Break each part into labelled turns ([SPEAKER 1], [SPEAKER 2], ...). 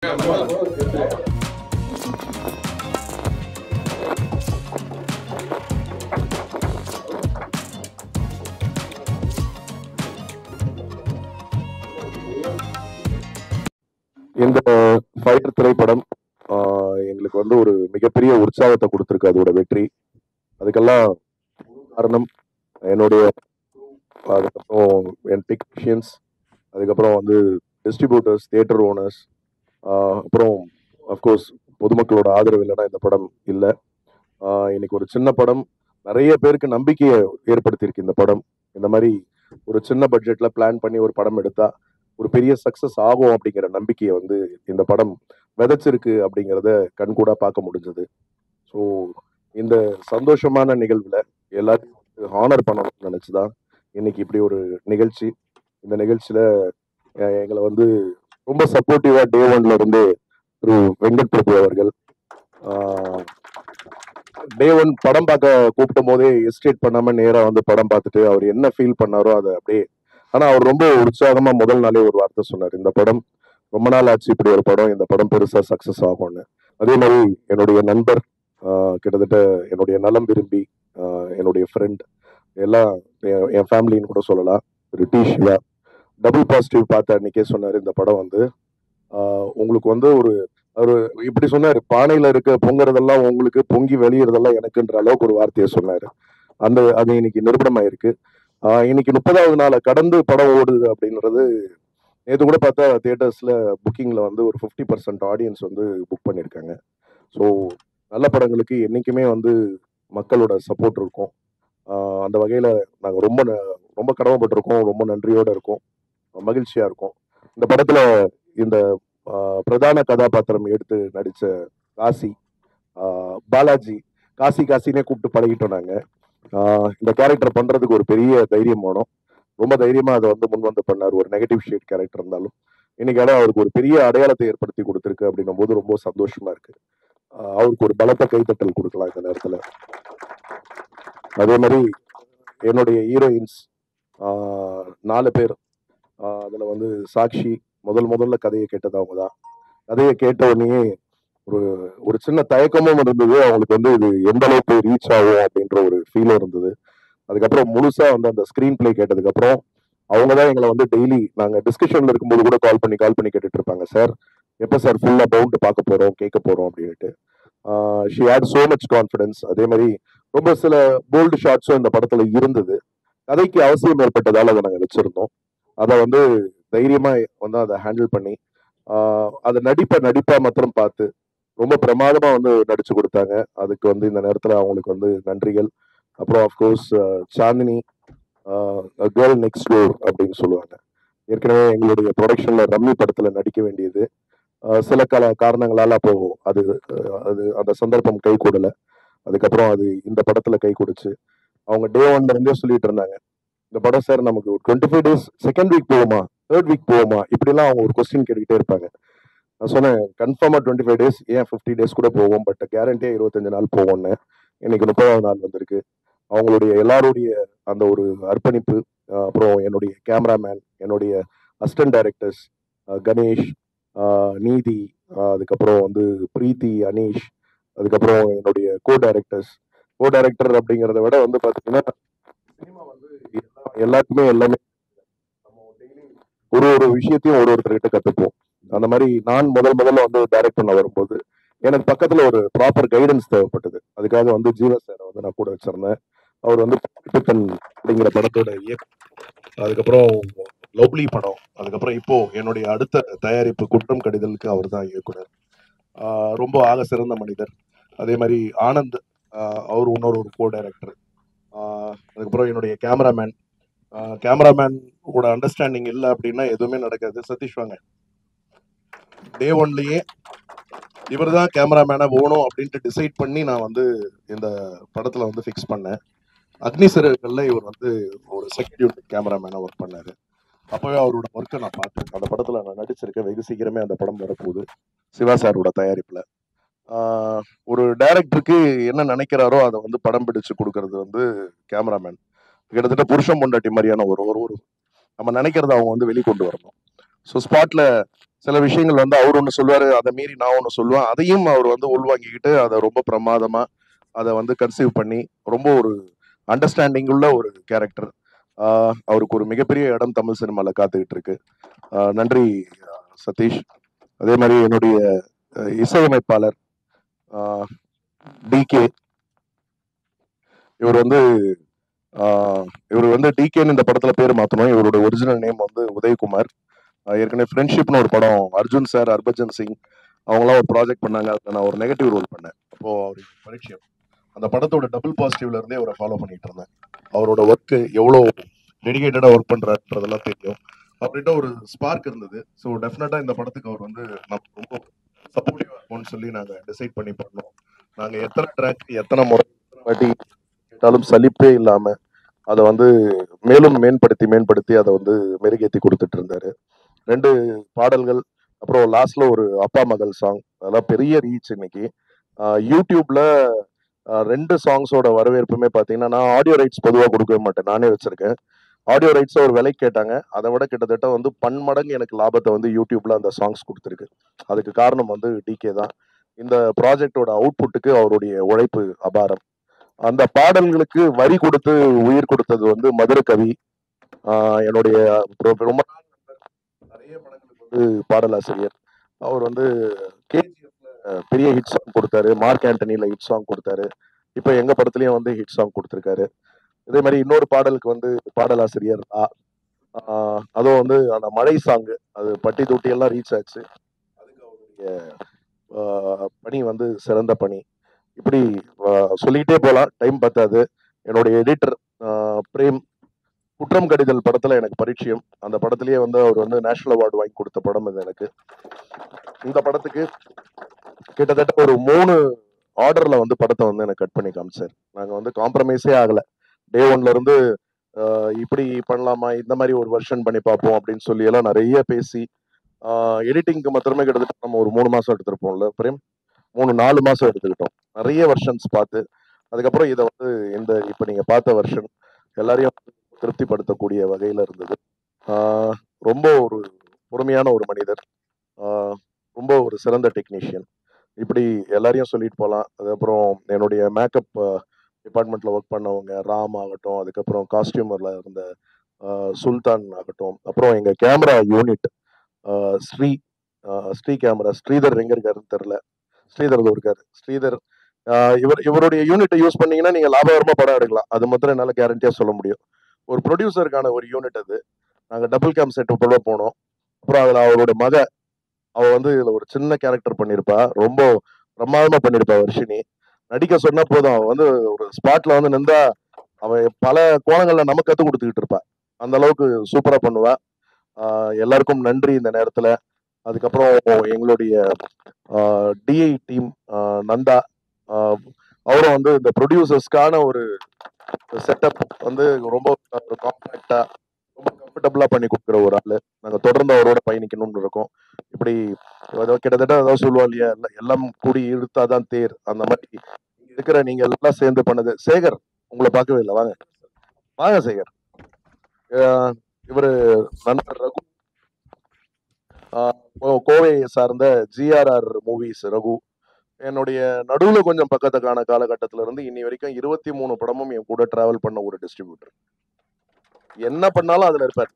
[SPEAKER 1] இந்த ஃபைட்டர் திரைப்படம் எங்களுக்கு வந்து ஒரு மிகப்பெரிய உற்சாகத்தை கொடுத்துருக்கு. அதோட வெற்றி அதுக்கெல்லாம் காரணம் என்னுடைய, அதுக்கப்புறம் என் டெக்னீஷியன்ஸ், அதுக்கப்புறம் வந்து டிஸ்ட்ரிபியூட்டர்ஸ், தியேட்டர் ஓனர்ஸ், அப்புறம் அஃப்கோர்ஸ் பொதுமக்களோட ஆதரவு இல்லைன்னா இந்த படம் இல்லை. இன்னைக்கு ஒரு சின்ன படம் நிறைய பேருக்கு நம்பிக்கையை ஏற்படுத்தியிருக்கு. இந்த படம் இந்த மாதிரி ஒரு சின்ன பட்ஜெட்ல பிளான் பண்ணி ஒரு படம் எடுத்தா ஒரு பெரிய சக்சஸ் ஆகும் அப்படிங்கிற நம்பிக்கையை வந்து இந்த படம் விதைச்சிருக்கு அப்படிங்கிறத கண்கூடா பார்க்க முடிஞ்சது. ஸோ இந்த சந்தோஷமான நிகழ்வுல எல்லாத்தையும் ஹானர் பண்ணணும்னு நினைச்சுதான் இன்னைக்கு இப்படி ஒரு நிகழ்ச்சி. இந்த நிகழ்ச்சியில எங்களை வந்து ரொம்ப சப்போர்ட்டிவா டே ஒன்ல இருந்து திரு வெங்கட் பிரபு அவர்கள் டே ஒன் படம் பார்க்க கூப்பிட்டும் போதே எஸ்டேட் பண்ணாம நேரா வந்து படம் பார்த்துட்டு அவர் என்ன ஃபீல் பண்ணாரோ அதை அப்படியே, ஆனா அவர் ரொம்ப உற்சாகமா முதல் நாளே ஒரு வார்த்தை சொன்னார், இந்த படம் ரொம்ப நாள் ஆச்சு இப்படி ஒரு படம், இந்த படம் பெருசா சக்சஸ் ஆகும்னு. அதே மாதிரி என்னுடைய நண்பர், கிட்டத்தட்ட என்னுடைய நலம் விரும்பி, என்னுடைய ஃப்ரெண்ட், எல்லாம் என் ஃபேமிலின்னு கூட சொல்லலாம், ரிட்டீஷ் டபுள் பாசிட்டிவ் பார்த்த அன்னைக்கே சொன்னார், இந்த படம் வந்து உங்களுக்கு வந்து ஒரு அவரு இப்படி சொன்னாரு, பானையில இருக்க பொங்குறதெல்லாம் உங்களுக்கு, பொங்கி வெளியறதெல்லாம் எனக்குன்ற அளவுக்கு ஒரு வார்த்தையை சொன்னாரு. அது இன்னைக்கு நிரூபணமாயிருக்கு. இன்னைக்கு 30வது நாளை கடந்து படம் ஓடுது அப்படின்றது. நேற்று கூட பார்த்தா தியேட்டர்ஸ்ல புக்கிங்ல வந்து ஒரு 50% ஆடியன்ஸ் வந்து புக் பண்ணியிருக்காங்க. ஸோ நல்ல படங்களுக்கு என்னைக்குமே வந்து மக்களோட சப்போர்ட் இருக்கும். அந்த வகையில நாங்கள் ரொம்ப ரொம்ப கடமைப்பட்டிருக்கோம், ரொம்ப நன்றியோட இருக்கோம், மகிழ்ச்சியா இருக்கும். இந்த படத்துல இந்த பிரதான கதாபாத்திரம் எடுத்து நடிச்ச காசி, பாலாஜி, காசி காசினே கூப்பிட்டு பழகிட்டோம் நாங்க. இந்த கேரக்டர் பண்றதுக்கு ஒரு பெரிய தைரியம் வேணும். ரொம்ப தைரியமா அதை வந்து முன் வந்து பண்ணார். ஒரு நெகட்டிவ் ஷேட் கேரக்டர் இருந்தாலும் இன்னைக்கு அவருக்கு ஒரு பெரிய அடையாளத்தை ஏற்படுத்தி கொடுத்துருக்கு அப்படின்னும் போது ரொம்ப சந்தோஷமா இருக்கு. அவருக்கு ஒரு பலத்த கைத்தட்டல் கொடுக்கலாம் இந்த நேரத்துல. அதே மாதிரி என்னுடைய ஹீரோயின்ஸ் 4 பேர். அதுல வந்து சாக்ஷி முதல்ல கதையை கேட்டது அவங்க தான். கதையை கேட்ட உடனே ஒரு ஒரு சின்ன தயக்கமும் இருந்தது அவங்களுக்கு, வந்து இது எந்த அளவுக்கு ரீச் ஆகும் அப்படின்ற ஒரு ஃபீலும் இருந்தது. அதுக்கப்புறம் முழுசா வந்து அந்த ஸ்கிரீன் பிளே கேட்டதுக்கு அப்புறம் அவங்க தான் எங்களை வந்து டெய்லி நாங்க டிஸ்கஷன்ல இருக்கும்போது கூட கால் பண்ணி கேட்டுட்டு இருப்பாங்க, சார் எப்போ சார் ஃபுல்லா பவுண்ட் பார்க்க போறோம் கேட்க போறோம் அப்படின்ட்டு. She had so much confidence. அதே மாதிரி ரொம்ப சில போல்டு ஷாட்ஸும் இந்த படத்துல இருந்தது. கதைக்கு அவசியம் ஏற்பட்டதால் அதை நாங்கள் வச்சிருந்தோம். அதை வந்து தைரியமா வந்து அதை ஹேண்டில் பண்ணி அதை நடிப்பா மாத்திரம் பார்த்து ரொம்ப பிரமாதமா வந்து நடிச்சு கொடுத்தாங்க. அதுக்கு வந்து இந்த நேரத்துல அவங்களுக்கு வந்து நன்றிகள். அப்புறம் of course Chandini, girl next door அப்படின்னு சொல்லுவாங்க. ஏற்கனவே எங்களுடைய ப்ரொடக்ஷன்ல ரம்மி படத்துல நடிக்க வேண்டியது சில காரணங்களால அப்போ அது அது அந்த சந்தர்ப்பம் கை கூடல. அதுக்கப்புறம் அது இந்த படத்துல கை கொடுச்சு. அவங்க டே ஒன்ல இருந்தே சொல்லிட்டு இருந்தாங்க, இந்த படம் சார் நமக்கு 25 டேஸ், செகண்ட் வீக் போவோமா, தேர்ட் வீக் போவோமா, இப்படிலாம் அவங்க ஒரு கொஸ்டின் கேட்டுக்கிட்டே இருப்பாங்க. நான் சொன்னேன், கன்ஃபார்மா 25 டேஸ், ஏன் 50 டேஸ் கூட போவோம், பட் கேரண்டியா 25 நாள் போவோம்னு. இன்னைக்கு 30வது நாள் வந்திருக்கு. அவங்களுடைய எல்லாருடைய அந்த ஒரு அர்ப்பணிப்பு, அப்புறம் என்னுடைய கேமராமேன், என்னுடைய அசிஸ்டன்ட் டைரக்டர்ஸ் கணேஷ், நீதி, அதுக்கப்புறம் வந்து பிரீத்தி, அனீஷ், அதுக்கப்புறம் என்னுடைய கோ டைரக்டர் அப்படிங்கிறத விட வந்து பாத்தீங்கன்னா சினிமா வந்து எல்லாருக்குமே எல்லாமே ஒரு விஷயத்தையும் ஒருத்தர்கிட்ட கத்துப்போம். அந்த மாதிரி நான் முதல்ல வந்து டைரக்ட் பண்ண வரும்போது எனக்கு பக்கத்துல ஒரு ப்ராப்பர் கைடன்ஸ் தேவைப்பட்டது. அதுக்காக வந்து ஜீவா சாரை வந்து நான் கூட வச்சிருந்தேன். அவர் வந்து அப்படிங்கிற படத்தோட அதுக்கப்புறம் லவ்லி படம், அதுக்கப்புறம் இப்போ என்னுடைய அடுத்த தயாரிப்பு குற்றம் கடிதலுக்கு அவர் தான் இயக்குனர். ரொம்ப ஆக சிறந்த மனிதர். அதே மாதிரி ஆனந்த், அவர் இன்னொரு கோ டைரக்டர். அதுக்கப்புறம் என்னுடைய கேமராமேன் கூட அண்டர்ஸ்டாண்டிங் இல்லை அப்படின்னா எதுவுமே நடக்காது. சதீஷ் வாங்க. டே ஒன்லயே இவர் தான் கேமராமேனா போகணும் அப்படின்ட்டு டிசைட் பண்ணி நான் வந்து இந்த படத்துல வந்து ஃபிக்ஸ் பண்ணேன். அக்னி சிறகுகள்ல இவர் வந்து ஒரு செகண்ட் யூனிட் கேமராமேனா ஒர்க் பண்ணாரு. அப்பவே அவரோட ஒர்க்கை நான் பார்த்தேன். அந்த படத்துல நான் நடிச்சிருக்கேன். வெகு சீக்கிரமே அந்த படம் வரப்போகுது, சிவா சாரோட தயாரிப்புல. ஒரு டைரக்டருக்கு என்ன நினைக்கிறாரோ அதை வந்து படம் பிடிச்சு கொடுக்கறது வந்து கேமராமேன். கிட்டத்தட்ட புருஷன் பொண்டாட்டி மாதிரியான ஒரு நம்ம நினைக்கிறத அவங்க வந்து வெளிக்கொண்டு வரணும். ஸோ ஸ்பாட்ல சில விஷயங்கள் வந்து அவர் ஒன்று சொல்லுவாரு, அதை மீறி நான் ஒன்று சொல்லுவேன். அதையும் அவர் வந்து உள்வாங்கிக்கிட்டு அதை ரொம்ப பிரமாதமா அதை வந்து கன்சீவ் பண்ணி ரொம்ப ஒரு அண்டர்ஸ்டாண்டிங் உள்ள ஒரு கேரக்டர். அவருக்கு ஒரு மிகப்பெரிய இடம் தமிழ் சினிமால காத்துக்கிட்டு இருக்கு. நன்றி சதீஷ். அதே மாதிரி என்னுடைய இசையமைப்பாளர் டிகே. இவர் வந்து டிகேன்னு இந்த படத்துல பேர் மாத்தணும். இவரோட ஒரிஜினல் நேம் வந்து உதயகுமார். ஏற்கனவே ஃப்ரெண்ட்ஷிப்னு ஒரு படம் அர்ஜுன் சார், ஹர்பஜன் சிங் அவங்களாம் ஒரு ப்ராஜெக்ட் பண்ணாங்க. அதில் நான் ஒரு நெகட்டிவ் ரோல் பண்ணேன். அப்போ அவருக்கு பரிச்சயம். அந்த படத்தோட டபுள் பாசிட்டிவ்ல இருந்தே அவரை ஃபாலோ பண்ணிட்டு இருந்தேன். அவரோட ஒர்க்கு எவ்வளோ டெடிகேட்டடா ஒர்க் பண்றாருன்றதெல்லாம் தெரியும். அவர்கிட்ட ஒரு ஸ்பார்க் இருந்தது. ஸோ டெஃபினட்டா இந்த படத்துக்கு அவர் வந்து நம்ம ரொம்ப சப்போர்ட்டிவா இருக்கும்னு சொல்லி நாங்கள் டிசைட் பண்ணி பண்ணோம். நாங்கள் எத்தனை ட்ராக் எத்தனை முறை வாட்டி கேட்டாலும் சலிப்பே இல்லாம அதை வந்து மேலும் மேம்படுத்தி அதை வந்து மெருகேற்றி கொடுத்துட்டு இருந்தாரு. 2 பாடல்கள், அப்புறம் லாஸ்ட்ல ஒரு அப்பா மகள் சாங், அதெல்லாம் பெரிய ரீச் இன்னைக்கு. யூடியூப்ல 2 சாங்ஸோட வரவேற்புமே பார்த்தீங்கன்னா, நான் ஆடியோ ரைட்ஸ் பொதுவாக கொடுக்கவே மாட்டேன், நானே வச்சிருக்கேன். ஆடியோ ரைட்ஸ் ஒரு விலைக்கு கேட்டாங்க. அதை விட கிட்டத்தட்ட வந்து பன்மடங்கு எனக்கு லாபத்தை வந்து யூடியூப்ல அந்த சாங்ஸ் கொடுத்துருக்கு. அதுக்கு காரணம் வந்து டிகே தான். இந்த ப்ராஜெக்டோட அவுட்புட்டுக்கு அவருடைய உழைப்பு அபாரம். அந்த பாடல்களுக்கு வரி கொடுத்து உயிர் கொடுத்தது வந்து மதுர கவி. என்னுடைய ரொம்ப நிறைய படங்களுக்கு வந்து பாடலாசிரியர். அவர் வந்து கேஜிஎஃப்ல பெரிய ஹிட் சாங் கொடுத்தாரு, மார்க் ஆண்டனில ஹிட் சாங் கொடுத்தாரு. இப்போ எங்க படத்துலயும் வந்து ஹிட் சாங் கொடுத்துருக்காரு. இதே மாதிரி இன்னொரு பாடலுக்கு வந்து பாடலாசிரியர் அதுவும் வந்து அந்த மழை சாங்கு, அது பட்டி தொட்டி எல்லாம் ரீச் ஆச்சு. அதுக்கு அவருடைய பணி வந்து சிறந்த பணி. இப்படி சொல்லிக்கிட்டே போகலாம், டைம் பத்தாது. என்னுடைய எடிட்டர் பிரேம், குற்றம் கடிதல் படத்துல எனக்கு பரிச்சயம். அந்த படத்திலேயே வந்து அவர் வந்து நேஷனல் அவார்டு வாங்கி கொடுத்த படம் இது எனக்கு. இந்த படத்துக்கு கிட்டத்தட்ட ஒரு 3 ஆர்டர்ல வந்து படத்தை வந்து எனக்கு கட் பண்ணி காமிச்சார். நாங்க வந்து காம்ப்ரமைஸே ஆகல. டே ஒன்ல இருந்து இப்படி பண்ணலாமா, இந்த மாதிரி ஒரு வெர்ஷன் பண்ணி பார்ப்போம் அப்படின்னு சொல்லி எல்லாம் நிறைய பேசி எடிட்டிங்க்கு மாத்திரமே கிட்டத்தட்ட நம்ம ஒரு 3 மாசம் எடுத்திருப்போம்ல பிரேம், 3-4 மாசம் எடுத்துக்கிட்டோம். நிறைய வெர்ஷன்ஸ் பார்த்து அதுக்கப்புறம் இதை வந்து இந்த இப்ப நீங்க பார்த்த வெர்ஷன் எல்லாரையும் திருப்திப்படுத்தக்கூடிய வகையில இருந்தது. ரொம்ப ஒரு பொறுமையான ஒரு மனிதர், ரொம்ப ஒரு சிறந்த டெக்னீஷியன். இப்படி எல்லாரையும் சொல்லிட்டு போகலாம். அதுக்கப்புறம் என்னுடைய மேக்கப் டிபார்ட்மெண்ட்ல ஒர்க் பண்ணவங்க ராம் ஆகட்டும், அதுக்கப்புறம் காஸ்டியூமர்ல இருந்த சுல்தான் ஆகட்டும், அப்புறம் எங்க camera unit Sri Sri camera, Sridhar எங்க இருக்காருன்னு தெரியல. ஸ்ரீதர் இருக்காரு. ஸ்ரீதர் இவருடைய யூனிட்டை யூஸ் பண்ணீங்கன்னா நீங்க லாபகரமா படம் எடுக்கலாம். அது மாத்திரம் என்னால கேரண்டியா சொல்ல முடியும். ஒரு ப்ரொடியூசருக்கான ஒரு யூனிட் அது. நாங்க டபுள் கேம் செட் போல போனோம். அப்புறம் அதுல அவரோட அவ வந்து இதுல ஒரு சின்ன கேரக்டர் பண்ணிருப்பா. ரொம்ப பிரமாதமா பண்ணிருப்பா வர்ஷினி. நடிக்க சொன்னா போதும், அவ வந்து ஒரு ஸ்பாட்ல வந்து நின்றா அவ பல கோணங்கள்ல நமக்கு கத்து கொடுத்துக்கிட்டு இருப்பா. அந்த அளவுக்கு சூப்பரா பண்ணுவா. எல்லாருக்கும் நன்றி இந்த நேரத்துல. அதுக்கப்புறம் எங்களுடைய டிஐ டீம் நந்தா, அவரும் வந்து இந்த ப்ரொடியூசர்ஸ்க்கான ஒரு செட்டப் வந்து ரொம்ப காம்பாக்டா ரொம்ப கம்ஃபர்டபுளா பண்ணி கொடுக்குற ஒரு ஆளு. நாங்க தொடர்ந்து அவரோட பயணிக்கணும்னு இருக்கோம். இப்படி கிட்டத்தட்ட அதாவது சொல்லுவா இல்லையா, எல்லாம் கூடி இழுத்தாதான் தேர், அந்த மாதிரி இருக்கிற நீங்க எல்லாம் சேர்ந்து பண்ணது. சேகர், உங்களை பார்க்கவே இல்லை, வாங்க வாங்க சேகர். இவரு நண்பர் ரகு, கோவையை சார்ந்த ஜிஆர்ஆர் மூவிஸ் ரகு. என்னுடைய நடுவுல கொஞ்சம் பக்கத்துக்கான காலகட்டத்தில இருந்து இன்னி வரைக்கும் 23 படமும் என் கூட டிராவல் பண்ண ஒரு டிஸ்ட்ரிபியூட்டர். என்ன பண்ணாலும் அதுல இருப்பார்.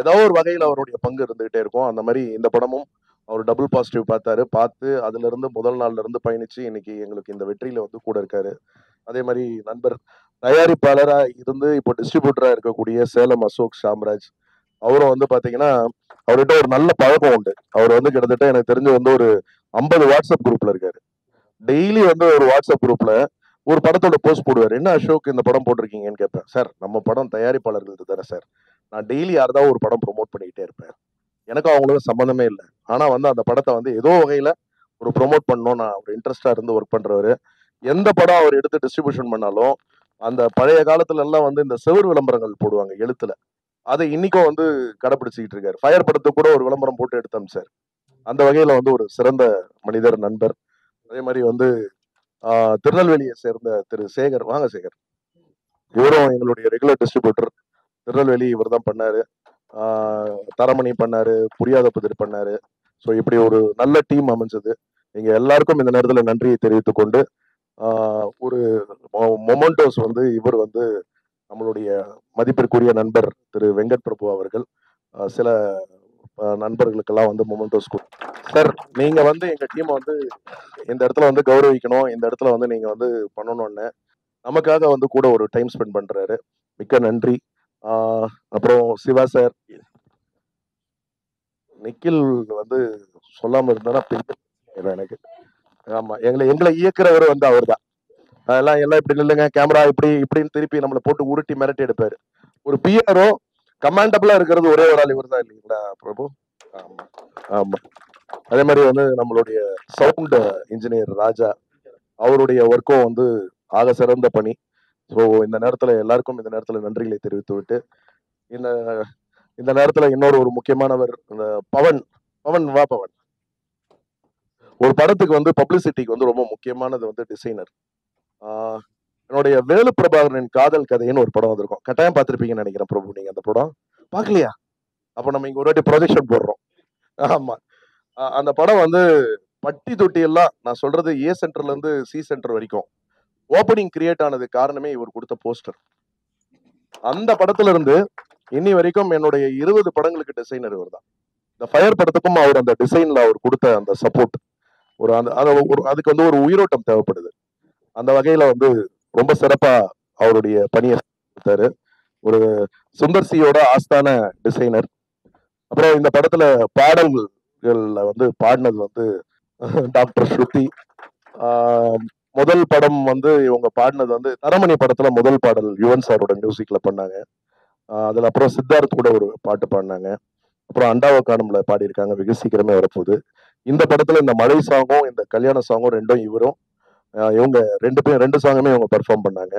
[SPEAKER 1] ஏதோ ஒரு வகையில் அவருடைய பங்கு இருந்துகிட்டே இருக்கும். அந்த மாதிரி இந்த படமும் அவர் டபுள் பாசிட்டிவ் பார்த்தாரு. பார்த்து அதுல இருந்து முதல் நாள்ல இருந்து பயணிச்சு இன்னைக்கு எங்களுக்கு இந்த வெற்றியில வந்து கூட இருக்காரு. அதே மாதிரி நண்பர் தயாரிப்பாளரா இருந்து இப்போ டிஸ்ட்ரிபியூட்டரா இருக்கக்கூடிய சேலம் அசோக் சாம்ராஜ், அவரும் வந்து பாத்தீங்கன்னா அவர்கிட்ட ஒரு நல்ல பழக்கம் உண்டு. அவர் வந்து கிட்டத்தட்ட எனக்கு தெரிஞ்சு வந்து ஒரு 50 வாட்ஸ்அப் குரூப்ல இருக்காரு. டெய்லி வந்து ஒரு வாட்ஸ்அப் குரூப்ல ஒரு படத்தோட போஸ்ட் போடுவார். என்ன அசோக் இந்த படம் போட்டிருக்கீங்கன்னு கேட்பேன். சார் நம்ம படம் தயாரிப்பாளர்கள் தானே சார், நான் டெய்லி யாராவது ஒரு படம் ப்ரொமோட் பண்ணிக்கிட்டே இருப்பேன், எனக்கும் அவங்களுக்கும் சம்மந்தமே இல்லை. ஆனா வந்து அந்த படத்தை வந்து ஏதோ வகையில ஒரு ப்ரொமோட் பண்ணணும், நான் ஒரு இன்ட்ரெஸ்டா இருந்து ஒர்க் பண்றவரு. எந்த படம் அவர் எடுத்து டிஸ்ட்ரிபியூஷன் பண்ணாலும் அந்த பழைய காலத்துல எல்லாம் வந்து இந்த செவர் விளம்பரங்கள் போடுவாங்க எழுத்துல, அதை இன்னைக்கும் வந்து கடைபிடிச்சிட்டு இருக்காரு. ஃபயர் படத்துக்கு கூட ஒரு விளம்பரம் போட்டு எடுத்தோம் சார். அந்த வகையில வந்து ஒரு சிறந்த மனிதர், நண்பர். அதே மாதிரி வந்து திருநெல்வேலியை சேர்ந்த திரு சேகர், வாங்க சேகர். இவரும் எங்களுடைய ரெகுலர் டிஸ்ட்ரிபியூட்டர். திருநெல்வேலி இவர் தான் பண்ணாரு. தரமணி பண்ணாரு, புரியாத புதிர் பண்ணாரு. ஸோ இப்படி ஒரு நல்ல டீம் அமைஞ்சது. நீங்க எல்லாருக்கும் இந்த நேரத்தில் நன்றியை தெரிவித்துக் கொண்டு ஒரு மொமெண்டோஸ் வந்து இவர் வந்து நம்மளுடைய மதிப்பிற்குரிய நண்பர் திரு வெங்கட் பிரபு அவர்கள் சில நண்பர்களுக்கெல்லாம் வந்து மொமெண்டோஸ் சார், நீங்க வந்து எங்க டீமை வந்து இந்த இடத்துல வந்து கௌரவிக்கணும், இந்த இடத்துல வந்து நீங்க வந்து பண்ணணும்னு நமக்காக வந்து கூட ஒரு டைம் ஸ்பெண்ட் பண்றாரு. மிக்க நன்றி. அப்புறம் சிவா சார், நிக்கில் வந்து சொல்லாம இருந்தா எனக்கு. ஆமா, எங்களை இயக்குறவர் வந்து அவர் தான். அதெல்லாம் எல்லாம் இப்படி இல்லைங்க, கேமரா இப்படி இப்படின்னு திருப்பி நம்மளை போட்டு உருட்டி மிரட்டி எடுப்பாரு. ஒரு பிஆரோ கமாண்டபிளா இருக்கிறது ஒரே ஒரு ஆள் இவர் தான் இல்லைங்களா பிரபு? ஆமா ஆமா. அதே மாதிரி வந்து நம்மளுடைய சவுண்ட் இன்ஜினியர் ராஜா, அவருடைய ஒர்க்கும் வந்து ஆக சிறந்த பணி. ஸோ இந்த நேரத்தில் எல்லாருக்கும் இந்த நேரத்தில் நன்றிகளை தெரிவித்து விட்டு இந்த இந்த நேரத்தில் இன்னொரு ஒரு முக்கியமானவர் பவன். பவன் வா பவன். ஒரு படத்துக்கு வந்து பப்ளிசிட்டிக்கு வந்து ரொம்ப முக்கியமானது வந்து டிசைனர். என்னுடைய வேலு பிரபாகரனின் காதல் கதைன்னு ஒரு படம் வந்திருக்கும், கட்டாயம் பார்த்திருப்பீங்கன்னு நினைக்கிறேன் பிரபு. நீங்க அந்த படம் பார்க்கலையா? அப்ப நம்ம இங்க ஒரு வாட்டி ப்ரொஜெக்ஷன் போடுறோம். ஆமா, அந்த படம் வந்து பட்டி தொட்டி எல்லாம், நான் சொல்றது ஏ சென்டர்ல இருந்து சி சென்டர் வரைக்கும் ஓப்பனிங் கிரியேட் ஆனது காரணமே இவர் கொடுத்த போஸ்டர். அந்த படத்துல இருந்து இன்னி வரைக்கும் என்னுடைய 20 படங்களுக்கு டிசைனர் இவர் தான். இந்த ஃபயர் படத்துக்கும் அவர் அந்த டிசைன்ல அவர் கொடுத்த அந்த சப்போர்ட், ஒரு அந்த அதுக்கு வந்து ஒரு உயிரோட்டம் தேவைப்படுது. அந்த வகையில வந்து ரொம்ப சிறப்பா அவருடைய பணியை கொடுத்தாரு. ஒரு சுந்தர் சியோட ஆஸ்தான டிசைனர். அப்புறம் இந்த படத்துல பாடல்கள்ல வந்து பாடினது வந்து டாக்டர் ஸ்ருதி. முதல் படம் வந்து இவங்க பாடினது வந்து தரமணி படத்துல முதல் பாடல் யுவன் சாரோட மியூசிக்ல பண்ணாங்க. அதுல அப்புறம் சித்தார்த் கூட ஒரு பாட்டு பாடினாங்க. அப்புறம் அண்டாவ காணம்ல பாடியிருக்காங்க, வெகு சீக்கிரமே வரப்போகுது. இந்த படத்துல இந்த மழை சாங்கும் இந்த கல்யாண சாங்கும் ரெண்டும் இவரும் இவங்க ரெண்டு சாங்குமே இவங்க பெர்ஃபார்ம் பண்ணாங்க.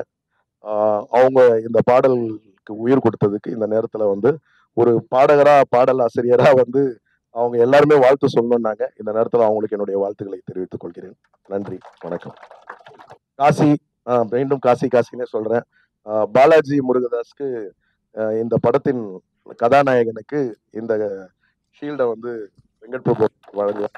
[SPEAKER 1] அவங்க இந்த பாடலுக்கு உயிர் கொடுத்ததுக்கு இந்த நேரத்துல வந்து ஒரு பாடகரா பாடல் ஆசிரியரா வந்து அவங்க எல்லாருமே வாழ்த்து சொல்லணும்னாங்க. இந்த நேரத்தில் அவங்களுக்கு என்னுடைய வாழ்த்துக்களை தெரிவித்துக் கொள்கிறேன். நன்றி, வணக்கம். காசி, மீண்டும் காசி காசினே சொல்றேன். பாலாஜி முருகதாஸ்க்கு இந்த படத்தின் கதாநாயகனுக்கு இந்த ஷீல்டை வந்து வெங்கட் பிரபு வழங்குவார்.